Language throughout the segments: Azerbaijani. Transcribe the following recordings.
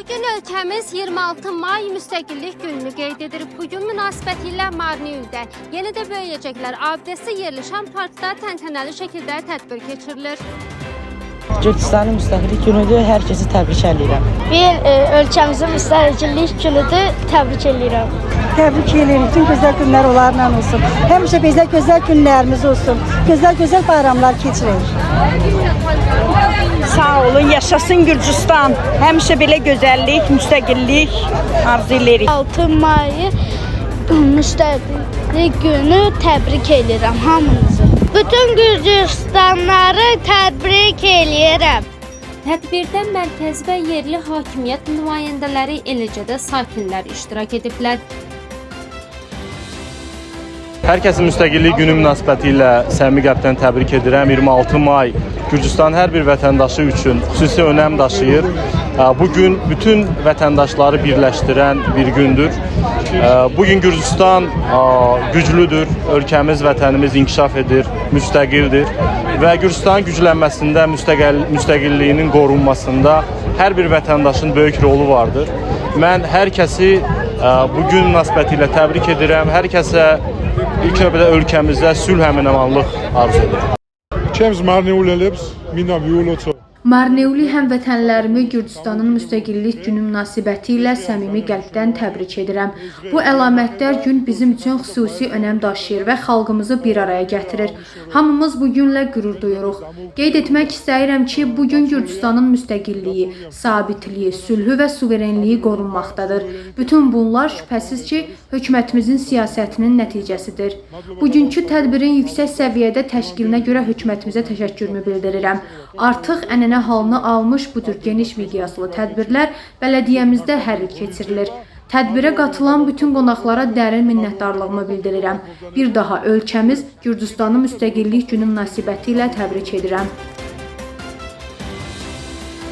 Bugün ölkəmiz 26 may müstəqillik gününü qeyd edir. Bugün münasibətilə Marneüldə yeni də böyüyəcəklər abidəsi yerləşən parkda təntənəli şəkildə tədbir keçirilir. Gürcüstanın müstəqillik günüdür, hər kəsi təbrik edirəm. Ölkəmizin müstəqillik günüdür, təbrik edirəm. Təbrik edirik, bütün gözəl günlər onlarla olsun. Həmişə bizə gözəl günlərimiz olsun, gözəl bayramlar keçirək. Sağ olun, yaşasın Gürcüstan. Həmişə belə gözəllik, müstəqillik arzu edirik. 6 mayı müstəqillik günü təbrik edirəm hamınızı. Bütün Gürcüstanları təbrik edirəm. Tədbirdə mərkəz və yerli hakimiyyət nümayəndələri, eləcə də sakinlər iştirak ediblər. Hər kəsin müstəqillik günü münasibətilə səmimi qəlbdən təbrik edirəm. 26 may Gürcüstanın hər bir vətəndaşı üçün xüsusi önəm daşıyır. Bu gün bütün vətəndaşları birləşdirən bir gündür. Bugün Gürcüstan güclüdür, ölkəmiz, vətənimiz inkişaf edir, müstəqildir və Gürcüstanın güclənməsində, müstəqilliyinin qorunmasında hər bir vətəndaşın böyük rolu vardır. Mən hər kəsi bugün münasibətilə təbrik edirəm. Hər kəsə ilk növbədə ölkəmizdə sülh əmin-amanlıq arzu edirəm. Çems Marneulelips, mina violoto. Marneuli həmvətənlərimi Gürcüstanın müstəqillik günü münasibətilə səmimi qəlbdən təbrik edirəm. Bu əlamətdar gün bizim üçün xüsusi önəm daşıyır və xalqımızı bir araya gətirir. Hamımız bu günlə qürur duyuruq. Qeyd etmək istəyirəm ki, bu gün Gürcüstanın müstəqilliyi, sabitliyi, sülhü və suverenliyi qorunmaqdadır. Bütün bunlar şübhəsiz ki, hökumətimizin siyasətinin nəticəsidir. Bugünkü tədbirin yüksək səviyyədə təşkilinə görə hökumətimizə təşəkkürümü bildirirəm. Artıq ənənə halını almış bu tür geniş miqyaslı tədbirlər bələdiyyəmizdə hər il keçirilir. Tədbirə qatılan bütün qonaqlara dərin minnətdarlığımı bildirirəm. Bir daha ölkəmiz Gürcüstanın müstəqillik günü münasibətilə təbrik edirəm.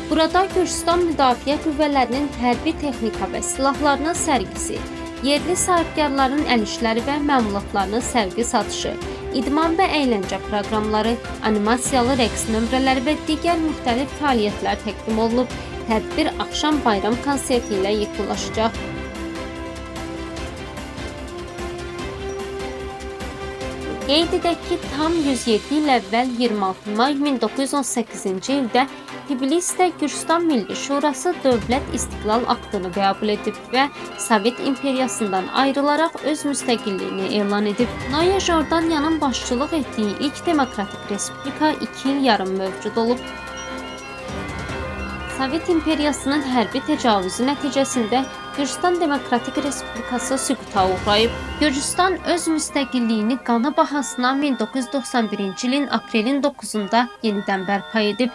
Burada Gürcüstan Müdafiə Qüvvələrinin hərbi texnika və silahlarının sərgisi, yerli sahibkarların əl işləri və məmulatlarının sərgi satışı, idman və əyləncə proqramları, animasiyalı rəqs nömrələri və digər müxtəlif fəaliyyətlər təqdim olunub. Tədbir axşam bayram konserti ilə yekunlaşacaq. Qeyd edək ki, tam 107 il əvvəl 26 may 1918-ci ildə Tbilisdə Gürcüstan Milli Şurası Dövlət İstiqlal Aktını qəbul edib və Sovet İmperiyasından ayrılaraq öz müstəqilliyini elan edib. Noya Jordanyanın başçılıq etdiyi ilk demokratik respublika 2 il yarım mövcud olub. Sovet İmperiyasının hərbi təcavüzü nəticəsində Gürcüstan Demokratik Respublikası süquta uğrayıb. Gürcüstan öz müstəqilliyini qanı bahasına 1991-ci ilin aprelin 9-da yenidən bərpa edib.